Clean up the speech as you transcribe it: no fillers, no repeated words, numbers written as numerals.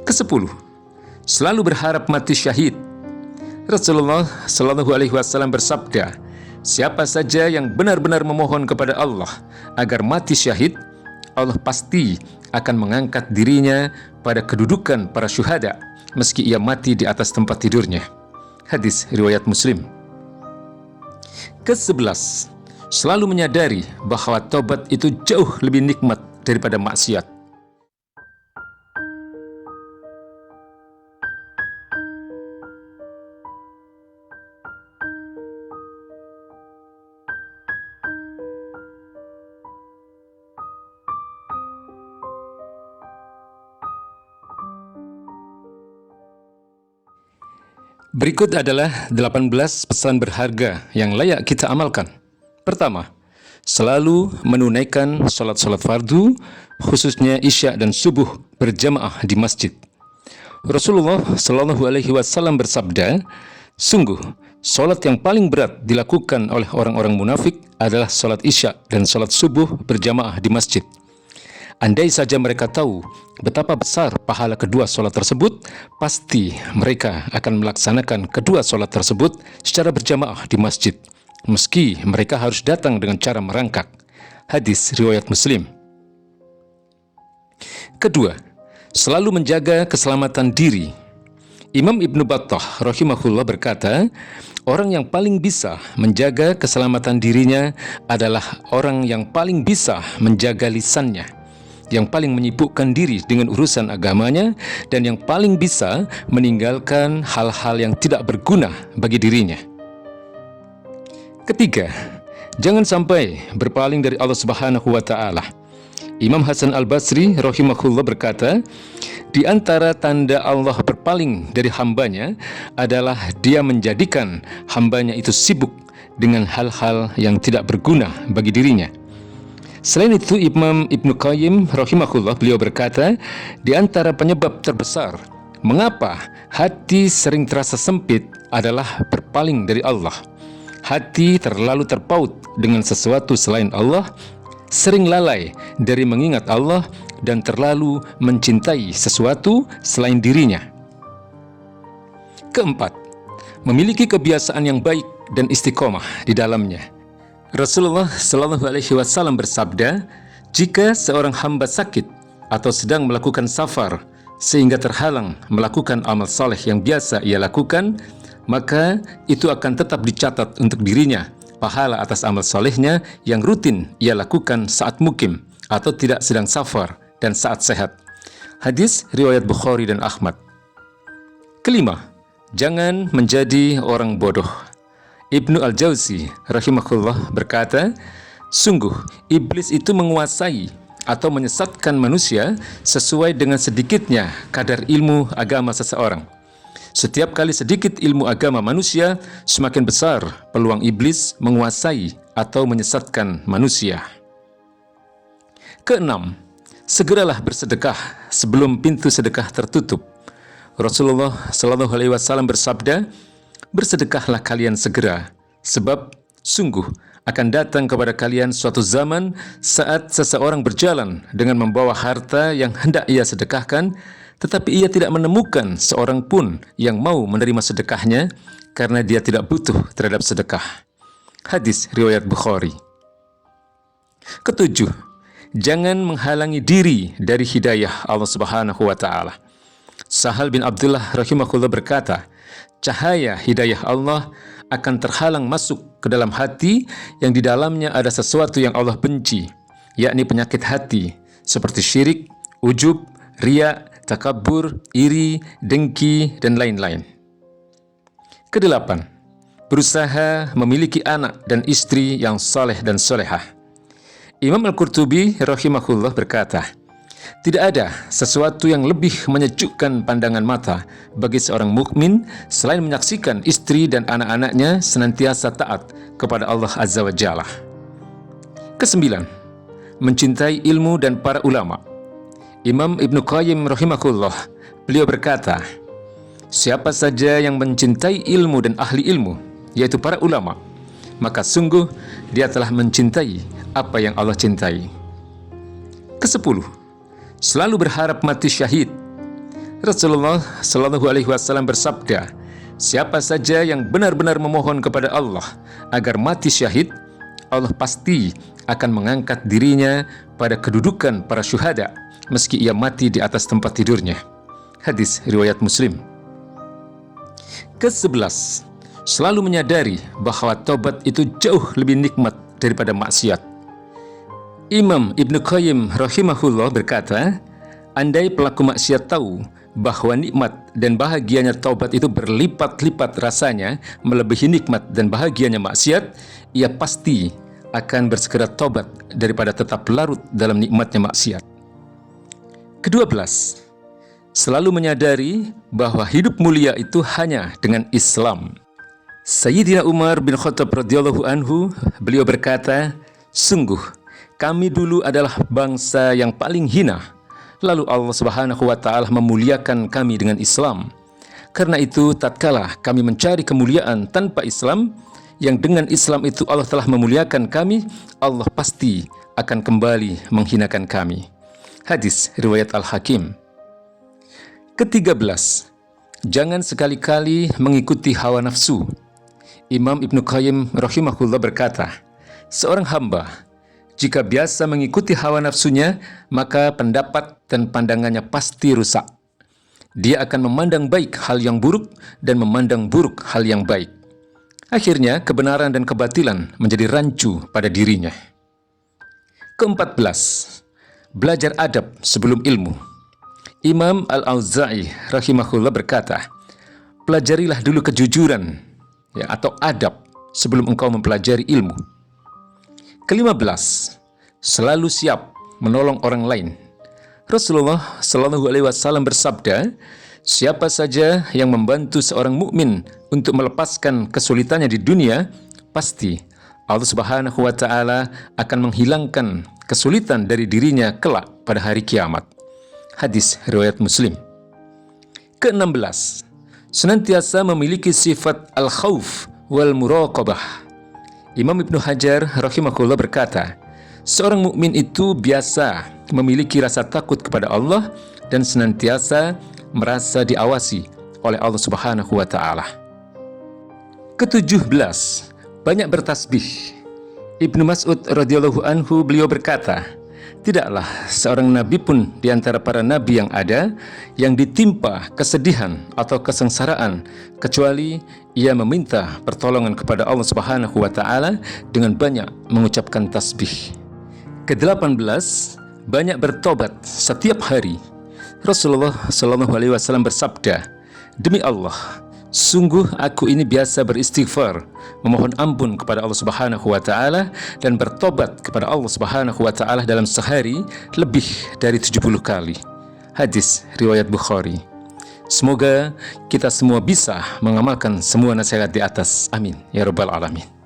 Kesepuluh, selalu berharap mati syahid. Rasulullah Shallallahu Alaihi Wasallam bersabda, siapa saja yang benar-benar memohon kepada Allah agar mati syahid, Allah pasti akan mengangkat dirinya pada kedudukan para syuhada meski ia mati di atas tempat tidurnya. Hadis riwayat Muslim. Ke-11, selalu menyadari bahwa tobat itu jauh lebih nikmat daripada maksiat. Berikut adalah 18 pesan berharga yang layak kita amalkan. Pertama, selalu menunaikan sholat-sholat fardu, khususnya Isya dan Subuh berjamaah di masjid. Rasulullah Shallallahu Alaihi Wasallam bersabda, sungguh, sholat yang paling berat dilakukan oleh orang-orang munafik adalah sholat Isya dan sholat Subuh berjamaah di masjid. Andai saja mereka tahu betapa besar pahala kedua sholat tersebut, pasti mereka akan melaksanakan kedua sholat tersebut secara berjamaah di masjid, meski mereka harus datang dengan cara merangkak. Hadis riwayat Muslim. Kedua, selalu menjaga keselamatan diri. Imam Ibnu Battah rahimahullah berkata, orang yang paling bisa menjaga keselamatan dirinya adalah orang yang paling bisa menjaga lisannya, yang paling menyibukkan diri dengan urusan agamanya, dan yang paling bisa meninggalkan hal-hal yang tidak berguna bagi dirinya. Ketiga, jangan sampai berpaling dari Allah Subhanahu wa Ta'ala. Imam Hasan Al-Basri rahimahullah berkata, di antara tanda Allah berpaling dari hambanya adalah dia menjadikan hambanya itu sibuk dengan hal-hal yang tidak berguna bagi dirinya. Selain itu, Imam Ibnu Qayyim rahimahullah, beliau berkata, di antara penyebab terbesar mengapa hati sering terasa sempit adalah berpaling dari Allah. Hati terlalu terpaut dengan sesuatu selain Allah, sering lalai dari mengingat Allah, dan terlalu mencintai sesuatu selain dirinya. Keempat, memiliki kebiasaan yang baik dan istiqomah di dalamnya. Rasulullah Shallallahu Alaihi Wasallam bersabda, jika seorang hamba sakit atau sedang melakukan safar sehingga terhalang melakukan amal saleh yang biasa ia lakukan, maka itu akan tetap dicatat untuk dirinya pahala atas amal salehnya yang rutin ia lakukan saat mukim atau tidak sedang safar dan saat sehat. Hadis riwayat Bukhari dan Ahmad. Kelima, jangan menjadi orang bodoh. Ibnu Al-Jauzi rahimahullah berkata, sungguh iblis itu menguasai atau menyesatkan manusia sesuai dengan sedikitnya kadar ilmu agama seseorang. Setiap kali sedikit ilmu agama manusia, semakin besar peluang iblis menguasai atau menyesatkan manusia. Keenam, segeralah bersedekah sebelum pintu sedekah tertutup. Rasulullah Shallallahu Alaihi Wasallam bersabda, bersedekahlah kalian segera, sebab sungguh akan datang kepada kalian suatu zaman saat seseorang berjalan dengan membawa harta yang hendak ia sedekahkan, tetapi ia tidak menemukan seorang pun yang mau menerima sedekahnya karena dia tidak butuh terhadap sedekah. Hadis riwayat Bukhari. Ketujuh, jangan menghalangi diri dari hidayah Allah Subhanahu wa Ta'ala. Sahal bin Abdullah rahimahullah berkata, cahaya hidayah Allah akan terhalang masuk ke dalam hati yang di dalamnya ada sesuatu yang Allah benci, yakni penyakit hati seperti syirik, ujub, riya, takabur, iri, dengki, dan lain-lain. Kedelapan, berusaha memiliki anak dan istri yang saleh dan solehah. Imam Al-Qurtubi rahimahullah berkata, tidak ada sesuatu yang lebih menyejukkan pandangan mata bagi seorang mukmin selain menyaksikan istri dan anak-anaknya senantiasa taat kepada Allah Azza wa Jalla. Kesembilan, mencintai ilmu dan para ulama. Imam Ibnu Qayyim rahimahullah, beliau berkata, siapa saja yang mencintai ilmu dan ahli ilmu, yaitu para ulama, maka sungguh dia telah mencintai apa yang Allah cintai. Kesepuluh, selalu berharap mati syahid. Rasulullah Shallallahu Alaihi Wasallam bersabda, siapa saja yang benar-benar memohon kepada Allah agar mati syahid, Allah pasti akan mengangkat dirinya pada kedudukan para syuhada meski ia mati di atas tempat tidurnya. Hadis riwayat Muslim. Ke-11, selalu menyadari bahwa tobat itu jauh lebih nikmat daripada maksiat. Imam Ibnu Qayyim rahimahullah berkata, andai pelaku maksiat tahu bahwa nikmat dan bahagianya taubat itu berlipat-lipat rasanya melebihi nikmat dan bahagianya maksiat, ia pasti akan bersegera taubat daripada tetap larut dalam nikmatnya maksiat. Ke-12, selalu menyadari bahwa hidup mulia itu hanya dengan Islam. Sayyidina Umar bin Khattab radhiyallahu anhu, beliau berkata, sungguh kami dulu adalah bangsa yang paling hina. Lalu Allah Subhanahu wa Ta'ala memuliakan kami dengan Islam. Karena itu, tatkala kami mencari kemuliaan tanpa Islam, yang dengan Islam itu Allah telah memuliakan kami, Allah pasti akan kembali menghinakan kami. Hadis riwayat Al-Hakim. Ke-13, jangan sekali-kali mengikuti hawa nafsu. Imam Ibnu Qayyim rahimahullah berkata, seorang hamba jika biasa mengikuti hawa nafsunya, maka pendapat dan pandangannya pasti rusak. Dia akan memandang baik hal yang buruk dan memandang buruk hal yang baik. Akhirnya, kebenaran dan kebatilan menjadi rancu pada dirinya. Ke-14, belajar adab sebelum ilmu. Imam Al-Auza'i rahimahullah berkata, pelajarilah dulu kejujuran atau adab sebelum engkau mempelajari ilmu. Ke-15, selalu siap menolong orang lain. Rasulullah Shallallahu Alaihi Wasallam bersabda, siapa saja yang membantu seorang mukmin untuk melepaskan kesulitannya di dunia, pasti Allah Subhanahu wa Ta'ala akan menghilangkan kesulitan dari dirinya kelak pada hari kiamat. Hadis riwayat Muslim. Ke-16, senantiasa memiliki sifat al-khawf wal muraqabah. Imam Ibnu Hajar rahimahullah berkata, seorang mukmin itu biasa memiliki rasa takut kepada Allah dan senantiasa merasa diawasi oleh Allah Subhanahu wa Ta'ala. Ke-17, banyak bertasbih. Ibnu Mas'ud radhiyallahu anhu, beliau berkata, tidaklah seorang nabi pun di antara para nabi yang ada yang ditimpa kesedihan atau kesengsaraan kecuali ia meminta pertolongan kepada Allah Subhanahu wa Ta'ala dengan banyak mengucapkan tasbih. Ke-18, banyak bertobat setiap hari. Rasulullah Shallallahu Alaihi Wasallam bersabda, demi Allah, sungguh aku ini biasa beristighfar, memohon ampun kepada Allah Subhanahu wa Ta'ala dan bertobat kepada Allah Subhanahu wa Ta'ala dalam sehari lebih dari 70 kali. Hadis riwayat Bukhari. Semoga kita semua bisa mengamalkan semua nasihat di atas. Amin ya rabbal alamin.